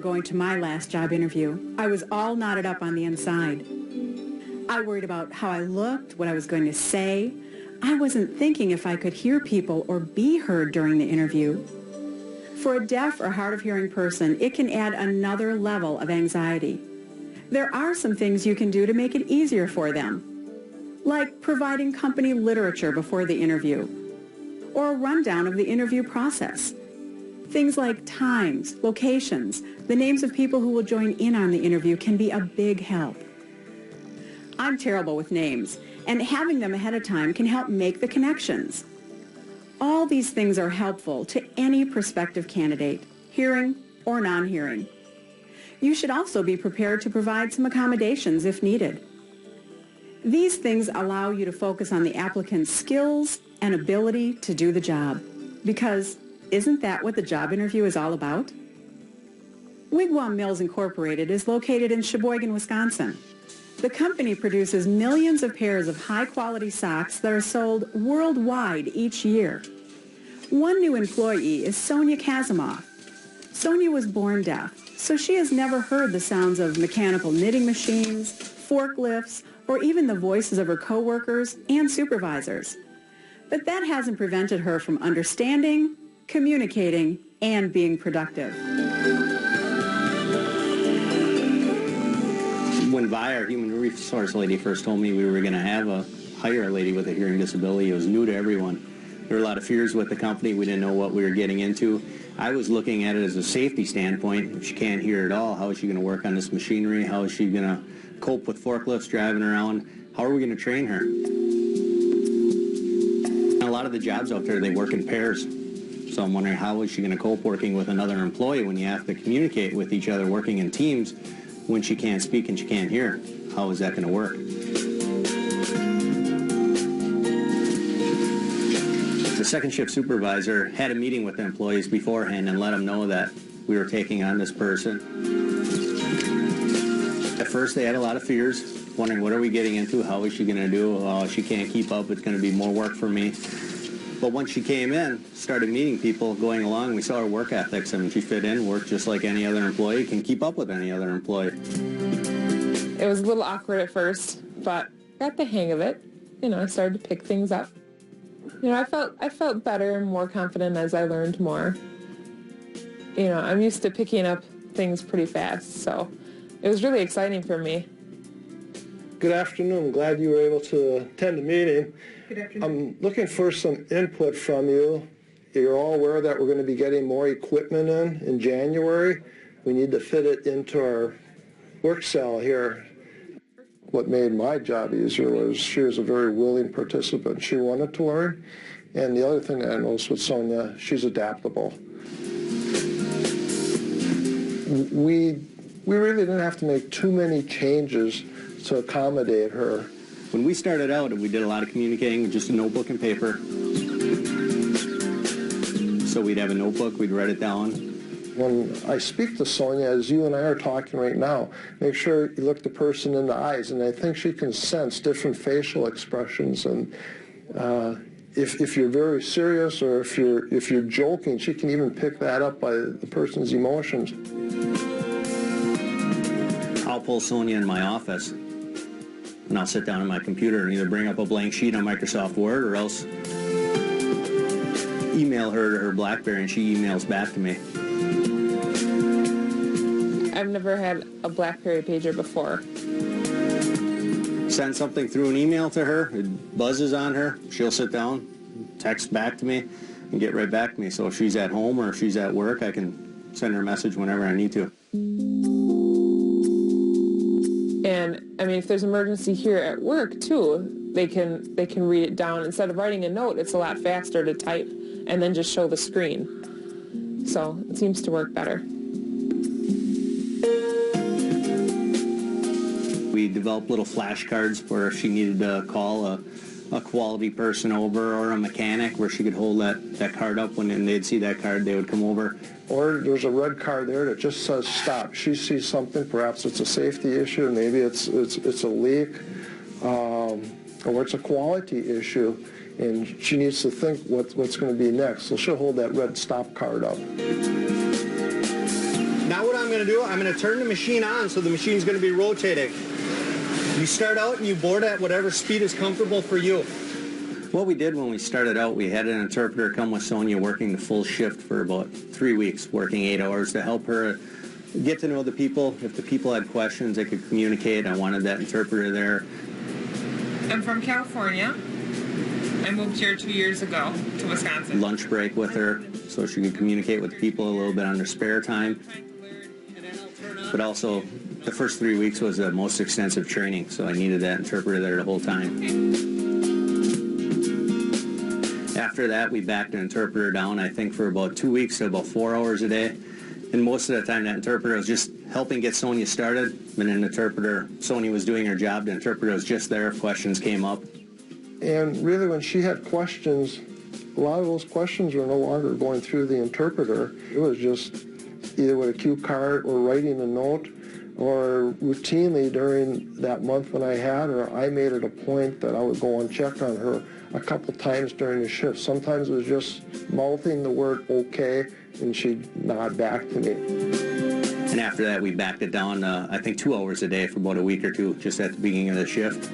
going to my last job interview, I was all knotted up on the inside. I worried about how I looked, what I was going to say. I wasn't thinking if I could hear people or be heard during the interview. For a deaf or hard of hearing person, it can add another level of anxiety. There are some things you can do to make it easier for them, like providing company literature before the interview, or a rundown of the interview process. Things like times, locations, the names of people who will join in on the interview can be a big help. I'm terrible with names, and having them ahead of time can help make the connections. All these things are helpful to any prospective candidate, hearing or non-hearing. You should also be prepared to provide some accommodations if needed. These things allow you to focus on the applicant's skills and ability to do the job, because isn't that what the job interview is all about? Wigwam Mills Incorporated is located in Sheboygan, Wisconsin. The company produces millions of pairs of high-quality socks that are sold worldwide each year. One new employee is Sonia Kazimoff. Sonia was born deaf, so she has never heard the sounds of mechanical knitting machines, forklifts, or even the voices of her coworkers and supervisors. But that hasn't prevented her from understanding, communicating, and being productive. When Vi, our human resource lady, first told me we were going to hire a lady with a hearing disability, it was new to everyone. There were a lot of fears with the company. We didn't know what we were getting into. I was looking at it as a safety standpoint. If she can't hear at all, how is she going to work on this machinery? How is she going to cope with forklifts driving around? How are we going to train her? A lot of the jobs out there, they work in pairs. So I'm wondering, how is she going to cope working with another employee when you have to communicate with each other, working in teams, when she can't speak and she can't hear? How is that going to work? The second shift supervisor had a meeting with the employees beforehand and let them know that we were taking on this person. At first they had a lot of fears, wondering what are we getting into, how is she going to do, oh, she can't keep up, it's going to be more work for me. But once she came in, started meeting people, going along, we saw her work ethics. I mean, she fit in, worked just like any other employee, can keep up with any other employee. It was a little awkward at first, but got the hang of it. I started to pick things up. I felt better and more confident as I learned more. I'm used to picking up things pretty fast, so it was really exciting for me. Good afternoon. I'm glad you were able to attend the meeting. Good afternoon. I'm looking for some input from you. You're all aware that we're going to be getting more equipment in January. We need to fit it into our work cell here. What made my job easier was she was a very willing participant. She wanted to learn. And the other thing that I noticed with Sonia, she's adaptable. We really didn't have to make too many changes to accommodate her. When we started out, we did a lot of communicating with just a notebook and paper. So we'd have a notebook, we'd write it down. When I speak to Sonia, as you and I are talking right now, make sure you look the person in the eyes, and I think she can sense different facial expressions. And if you're very serious or if you're joking, she can even pick that up by the person's emotions. I'll pull Sonia in my office, and I'll sit down on my computer and either bring up a blank sheet on Microsoft Word or else email her to her BlackBerry, and she emails back to me. I've never had a BlackBerry pager before. Send something through an email to her, it buzzes on her, she'll sit down, text back to me, and get right back to me. So if she's at home or if she's at work, I can send her a message whenever I need to. And, if there's an emergency here at work, too, they can read it down. Instead of writing a note, it's a lot faster to type and then just show the screen. So it seems to work better. We developed little flashcards where if she needed to call a quality person over or a mechanic, where she could hold that card up. When they'd see that card, they would come over. Or there's a red card there that just says stop. She sees something, perhaps it's a safety issue, maybe it's a leak, or it's a quality issue, and she needs to think what's going to be next. So she'll hold that red stop card up. now what I'm going to do, I'm going to turn the machine on so the machine's going to be rotating. You start out and you board at whatever speed is comfortable for you. What we did when we started out, we had an interpreter come with Sonia working the full shift for about 3 weeks, working 8 hours to help her get to know the people. If the people had questions, they could communicate. I wanted that interpreter there. I'm from California. I moved here 2 years ago to Wisconsin. Lunch break with her so she could communicate with people a little bit on their spare time. But also, the first 3 weeks was the most extensive training, so I needed that interpreter there the whole time. After that, we backed the interpreter down, I think, for about 2 weeks to about 4 hours a day. And most of the time, that interpreter was just helping get Sonia started. And an interpreter, Sonia was doing her job. The interpreter was just there if questions came up. And really, when she had questions, a lot of those questions were no longer going through the interpreter. It was just either with a cue card or writing a note, or routinely during that month when I had her, I made it a point that I would go and check on her a couple times during the shift. Sometimes it was just mouthing the word okay, and she'd nod back to me. And after that, we backed it down, I think, 2 hours a day for about a week or two, just at the beginning of the shift.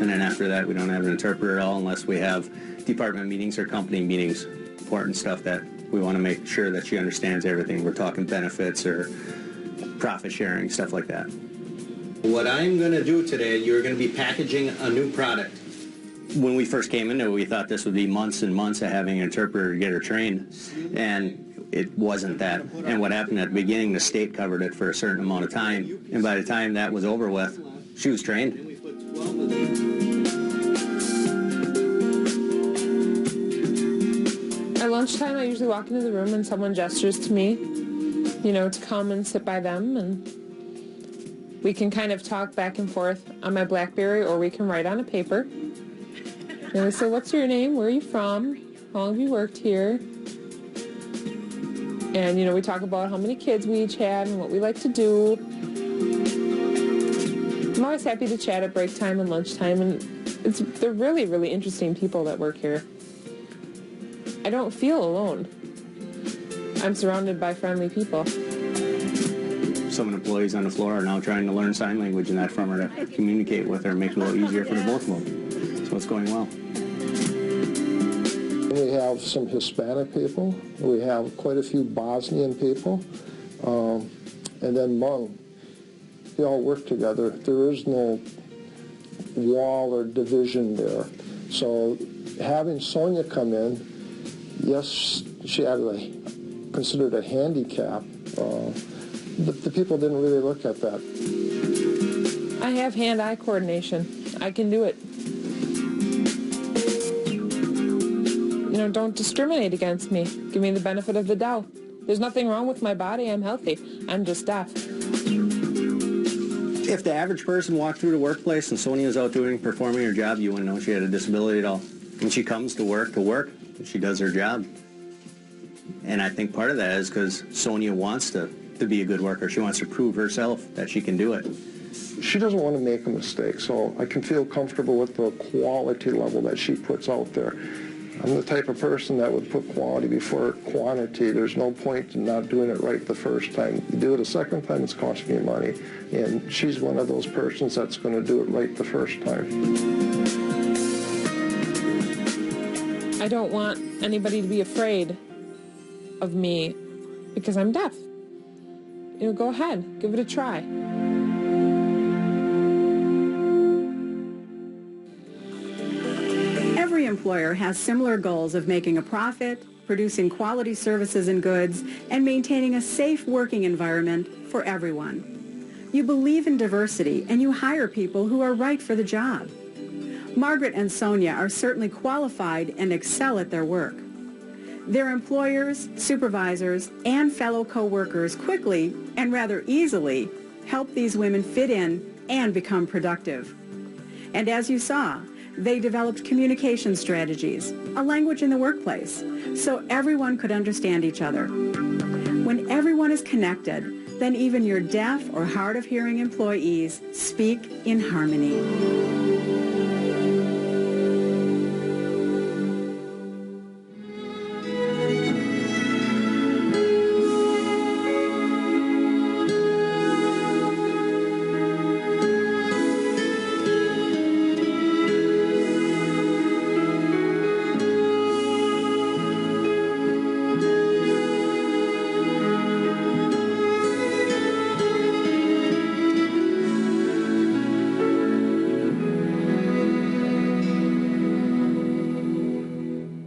And then after that, we don't have an interpreter at all unless we have department meetings or company meetings, important stuff that we want to make sure that she understands everything. We're talking benefits or profit sharing, stuff like that. What I'm going to do today, you're going to be packaging a new product. When we first came into it, we thought this would be months and months of having an interpreter to get her trained, and it wasn't that. And what happened at the beginning, the state covered it for a certain amount of time, and by the time that was over with, she was trained. At lunchtime, I usually walk into the room and someone gestures to me, you know, to come and sit by them, and we can kind of talk back and forth on my BlackBerry, or we can write on a paper. And we say, what's your name? Where are you from? How long have you worked here? And, you know, we talk about how many kids we each have and what we like to do. I'm always happy to chat at break time and lunchtime, and they're really, really interesting people that work here. I don't feel alone. I'm surrounded by friendly people. Some employees on the floor are now trying to learn sign language and that from her to communicate with her, make it a little easier for the both of them. So it's going well. We have some Hispanic people. We have quite a few Bosnian people. And then Hmong. They all work together. There is no wall or division there. So having Sonia come in, yes, she had considered a handicap. The people didn't really look at that. I have hand-eye coordination. I can do it. You know, don't discriminate against me. Give me the benefit of the doubt. There's nothing wrong with my body. I'm healthy. I'm just deaf. If the average person walked through the workplace and Sonia was out performing her job, you wouldn't know she had a disability at all. When she comes to work, she does her job. And I think part of that is because Sonia wants to be a good worker. She wants to prove herself that she can do it. She doesn't want to make a mistake, so I can feel comfortable with the quality level that she puts out there. I'm the type of person that would put quality before quantity. There's no point in not doing it right the first time. You do it a second time, it's costing you money. And she's one of those persons that's going to do it right the first time. I don't want anybody to be afraid of me because I'm deaf. You know, go ahead, give it a try. Every employer has similar goals of making a profit, producing quality services and goods, and maintaining a safe working environment for everyone. You believe in diversity, and you hire people who are right for the job. Margaret and Sonia are certainly qualified and excel at their work. Their employers, supervisors, and fellow co-workers quickly and rather easily help these women fit in and become productive. And as you saw, they developed communication strategies, a language in the workplace, so everyone could understand each other. When everyone is connected, then even your deaf or hard of hearing employees speak in harmony.